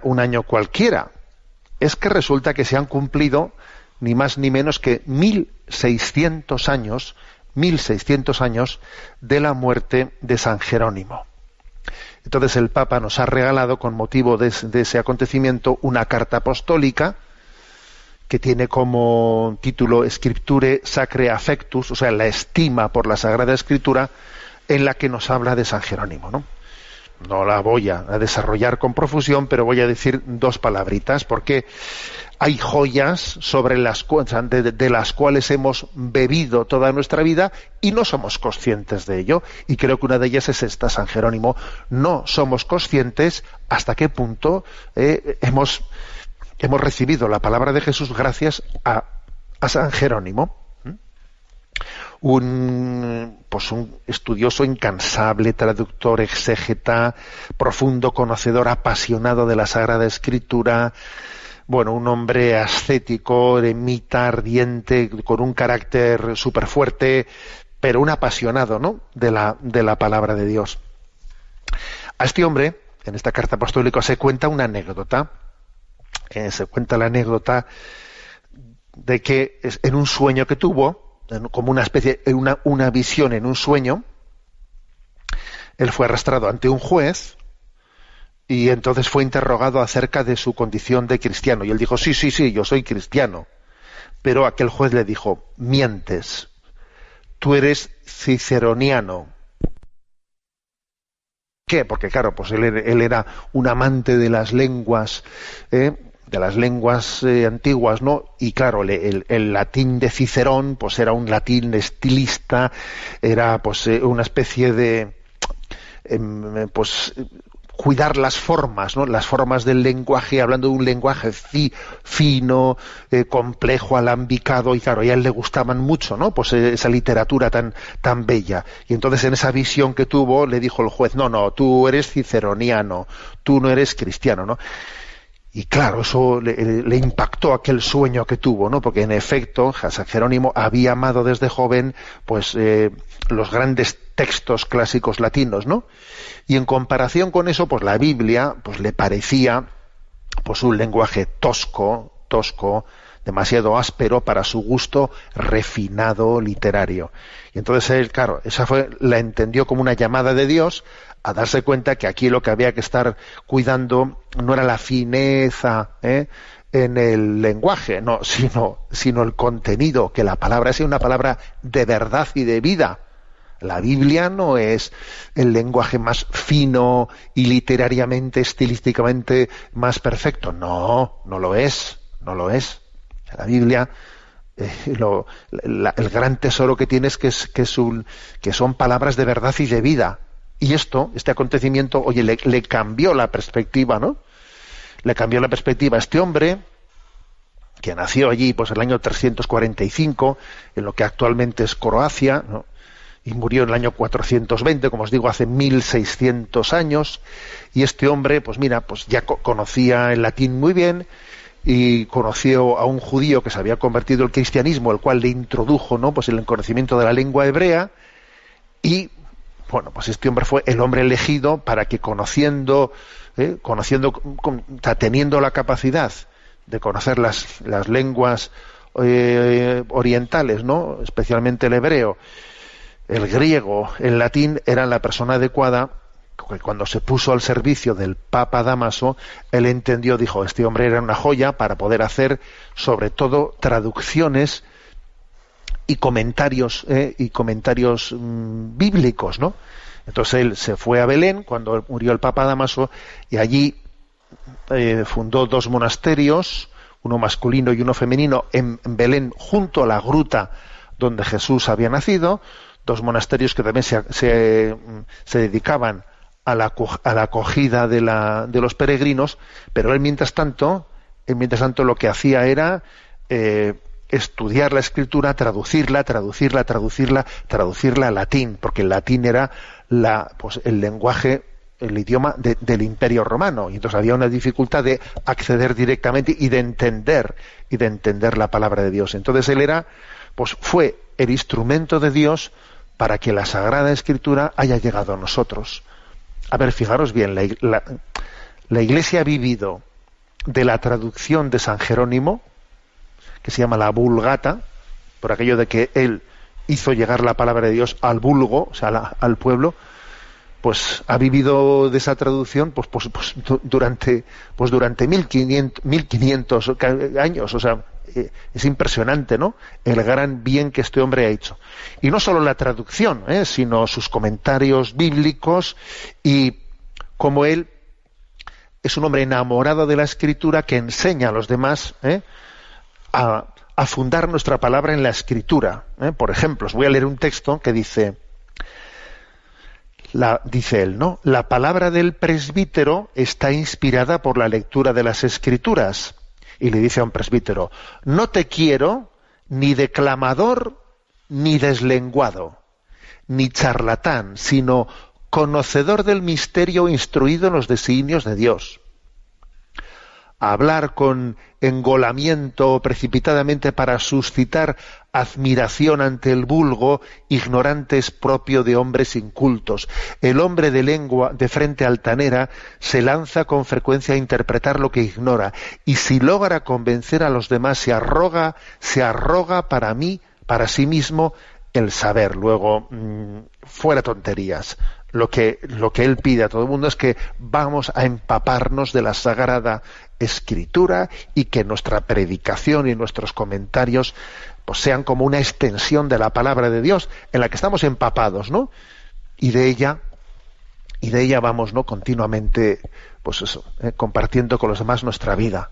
un año cualquiera. Es que resulta que se han cumplido ni más ni menos que 1600 años de la muerte de San Jerónimo. Entonces el Papa nos ha regalado, con motivo de ese acontecimiento, una carta apostólica que tiene como título Scripturae Sacrae Affectus, o sea, la estima por la Sagrada Escritura, en la que nos habla de San Jerónimo, ¿no? No la voy a desarrollar con profusión, pero voy a decir dos palabritas, porque hay joyas sobre de las cuales hemos bebido toda nuestra vida y no somos conscientes de ello. Y creo que una de ellas es esta, San Jerónimo. No somos conscientes hasta qué punto hemos recibido la palabra de Jesús gracias a San Jerónimo. Un estudioso incansable, traductor, exégeta, profundo conocedor, apasionado de la Sagrada Escritura, bueno, un hombre ascético, eremita, ardiente, con un carácter súper fuerte, pero un apasionado, ¿no?, de la palabra de Dios. A este hombre, en esta carta apostólica, se cuenta una anécdota. Se cuenta la anécdota de que en un sueño que tuvo, como una especie, una visión en un sueño, él fue arrastrado ante un juez y entonces fue interrogado acerca de su condición de cristiano. Y él dijo, sí, yo soy cristiano. Pero aquel juez le dijo, mientes, tú eres ciceroniano. ¿Qué? Porque claro, pues él era un amante de las lenguas, antiguas, ¿no? Y claro, el latín de Cicerón, pues era un latín estilista, era pues una especie de cuidar las formas, ¿no? Las formas del lenguaje, hablando de un lenguaje fino, complejo, alambicado, y claro, a él le gustaban mucho, ¿no? Pues esa literatura tan bella. Y entonces en esa visión que tuvo, le dijo el juez, no, tú eres ciceroniano, tú no eres cristiano, ¿no? Y claro, eso le impactó aquel sueño que tuvo, ¿no? Porque en efecto, San Jerónimo había amado desde joven, pues, los grandes textos clásicos latinos, ¿no? Y en comparación con eso, pues la Biblia, pues le parecía, pues un lenguaje tosco, demasiado áspero para su gusto refinado literario. Y entonces él, claro, la entendió como una llamada de Dios a darse cuenta que aquí lo que había que estar cuidando no era la fineza en el lenguaje, no, sino el contenido, que la palabra sea una palabra de verdad y de vida. La Biblia no es el lenguaje más fino y literariamente, estilísticamente más perfecto. No lo es. La Biblia, el gran tesoro que tiene es que son palabras de verdad y de vida. Y este acontecimiento, oye, le cambió la perspectiva, ¿no? Le cambió la perspectiva a este hombre, que nació allí, pues, en el año 345, en lo que actualmente es Croacia, ¿no? Y murió en el año 420, como os digo, hace 1600 años. Y este hombre, pues mira, pues ya conocía el latín muy bien, y conoció a un judío que se había convertido al cristianismo, el cual le introdujo, ¿no?, pues el conocimiento de la lengua hebrea. Y bueno, pues este hombre fue el hombre elegido para que teniendo la capacidad de conocer las lenguas orientales, ¿no?, especialmente el hebreo, el griego, el latín, era la persona adecuada. Cuando se puso al servicio del Papa Dámaso, él entendió, dijo, este hombre era una joya para poder hacer, sobre todo, traducciones y comentarios bíblicos, ¿no? Entonces él se fue a Belén cuando murió el Papa Dámaso, y allí fundó 2 monasterios, uno masculino y uno femenino, en Belén, junto a la gruta donde Jesús había nacido. 2 monasterios que también se dedicaban a la acogida de los peregrinos, pero él mientras tanto lo que hacía era estudiar la Escritura, traducirla al latín, porque el latín era el lenguaje, el idioma del Imperio Romano, y entonces había una dificultad de acceder directamente y de entender la palabra de Dios. Entonces él fue el instrumento de Dios para que la Sagrada Escritura haya llegado a nosotros. A ver, fijaros bien, La Iglesia ha vivido de la traducción de San Jerónimo, que se llama la Vulgata, por aquello de que él hizo llegar la palabra de Dios al vulgo, o sea, al pueblo, pues ha vivido de esa traducción durante 1500 años. O sea, es impresionante, ¿no?, el gran bien que este hombre ha hecho. Y no solo la traducción, sino sus comentarios bíblicos, y como él es un hombre enamorado de la Escritura que enseña a los demás a fundar nuestra palabra en la Escritura. Por ejemplo, os voy a leer un texto que dice él, ¿no? La palabra del presbítero está inspirada por la lectura de las Escrituras. Y le dice a un presbítero: no te quiero ni declamador ni deslenguado, ni charlatán, sino conocedor del misterio, instruido en los designios de Dios. Hablar con engolamiento precipitadamente para suscitar admiración ante el vulgo ignorante es propio de hombres incultos. El hombre de lengua de frente altanera se lanza con frecuencia a interpretar lo que ignora, y si logra convencer a los demás se arroga para sí mismo el saber. Luego, fuera tonterías. Lo que él pide a todo el mundo es que vamos a empaparnos de la Sagrada Escritura, y que nuestra predicación y nuestros comentarios pues sean como una extensión de la palabra de Dios en la que estamos empapados, ¿no? Y de ella vamos, ¿no?, continuamente, pues eso, compartiendo con los demás nuestra vida.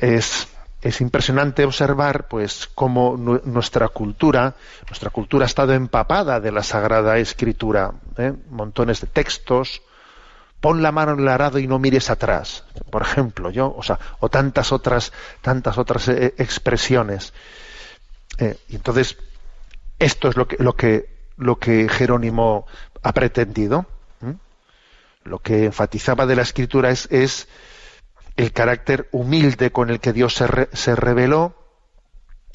Es impresionante observar, pues, cómo nuestra cultura ha estado empapada de la Sagrada Escritura. Montones de textos. Pon la mano en el arado y no mires atrás, por ejemplo, o tantas otras expresiones. Y entonces, esto es lo que Jerónimo ha pretendido. Lo que enfatizaba de la Escritura es el carácter humilde con el que Dios se reveló,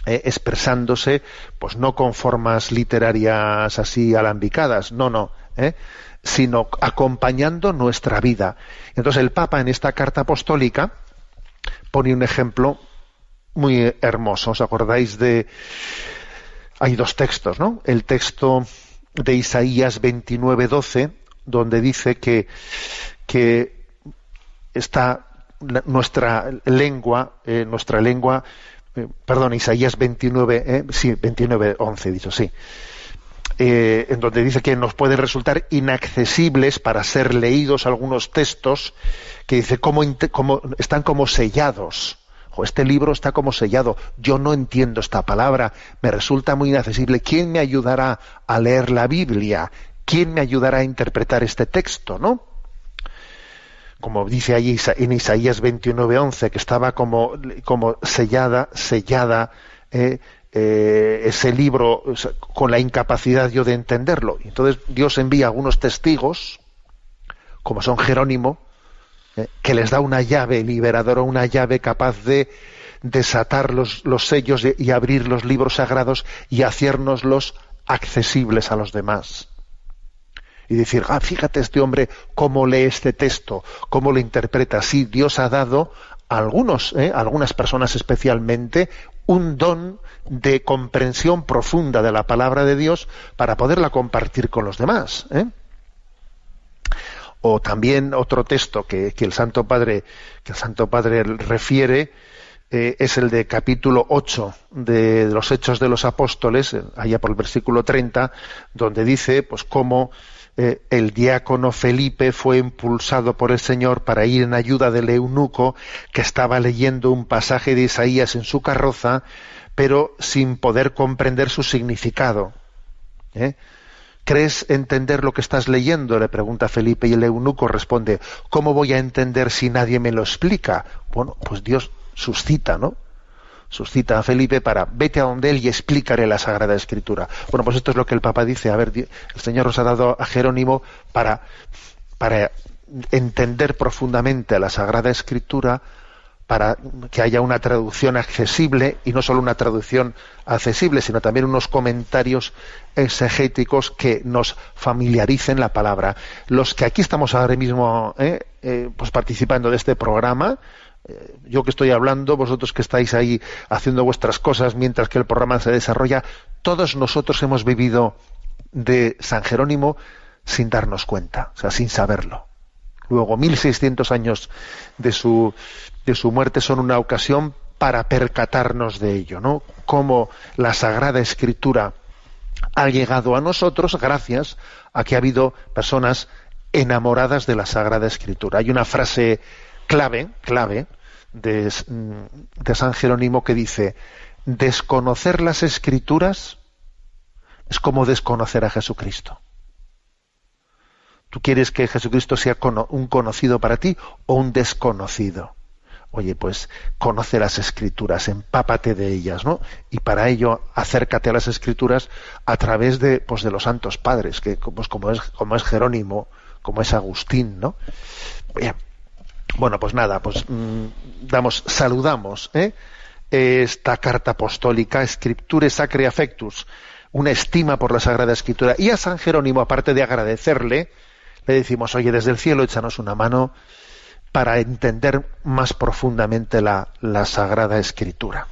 expresándose, pues no con formas literarias así alambicadas, no, sino acompañando nuestra vida. Entonces el Papa en esta carta apostólica pone un ejemplo muy hermoso. ¿Os acordáis hay dos textos, ¿no? El texto de Isaías 29:12, donde dice que está Isaías 29:11 dicho, sí, en donde dice que nos pueden resultar inaccesibles para ser leídos algunos textos, que dice cómo están como sellados. Este libro está como sellado, yo no entiendo esta palabra, me resulta muy inaccesible. ¿Quién me ayudará a leer la Biblia? ¿Quién me ayudará a interpretar este texto, no? Como dice ahí en Isaías 29:11, que estaba como sellada ese libro, o sea, con la incapacidad yo de entenderlo. Entonces Dios envía algunos testigos, como son Jerónimo, que les da una llave liberadora, una llave capaz de desatar los sellos y abrir los libros sagrados y hacérnoslos accesibles a los demás. Y decir, fíjate este hombre cómo lee este texto, cómo lo interpreta. Sí, Dios ha dado a algunas personas especialmente, un don de comprensión profunda de la palabra de Dios para poderla compartir con los demás. O también otro texto que el Santo Padre refiere, es el de capítulo 8 de los Hechos de los Apóstoles, allá por el versículo 30, donde dice pues cómo el diácono Felipe fue impulsado por el Señor para ir en ayuda del eunuco que estaba leyendo un pasaje de Isaías en su carroza, pero sin poder comprender su significado. ¿Crees entender lo que estás leyendo?, le pregunta Felipe, y el eunuco responde: ¿cómo voy a entender si nadie me lo explica? Bueno, pues Dios suscita a Felipe para vete a donde él y explícale la Sagrada Escritura. Bueno, pues esto es lo que el Papa dice. A ver, el Señor nos ha dado a Jerónimo para entender profundamente la Sagrada Escritura, para que haya una traducción accesible, y no solo una traducción accesible, sino también unos comentarios exegéticos que nos familiaricen la palabra. Los que aquí estamos ahora mismo pues participando de este programa, yo que estoy hablando, vosotros que estáis ahí haciendo vuestras cosas mientras que el programa se desarrolla, todos nosotros hemos vivido de San Jerónimo sin darnos cuenta, o sea, sin saberlo. Luego, 1600 años de su muerte son una ocasión para percatarnos de ello, ¿no? Cómo la Sagrada Escritura ha llegado a nosotros gracias a que ha habido personas enamoradas de la Sagrada Escritura. Hay una frase clave de San Jerónimo que dice: desconocer las Escrituras es como desconocer a Jesucristo. ¿Tú quieres que Jesucristo sea un conocido para ti o un desconocido? Oye, pues conoce las Escrituras, empápate de ellas, ¿no? Y para ello acércate a las Escrituras a través de los santos padres, que pues, como es Jerónimo, como es Agustín, ¿no? Bien. Bueno, pues nada, pues saludamos esta carta apostólica, Scripturae Sacrae Affectus, una estima por la Sagrada Escritura. Y a San Jerónimo, aparte de agradecerle, le decimos: oye, desde el cielo échanos una mano para entender más profundamente la Sagrada Escritura.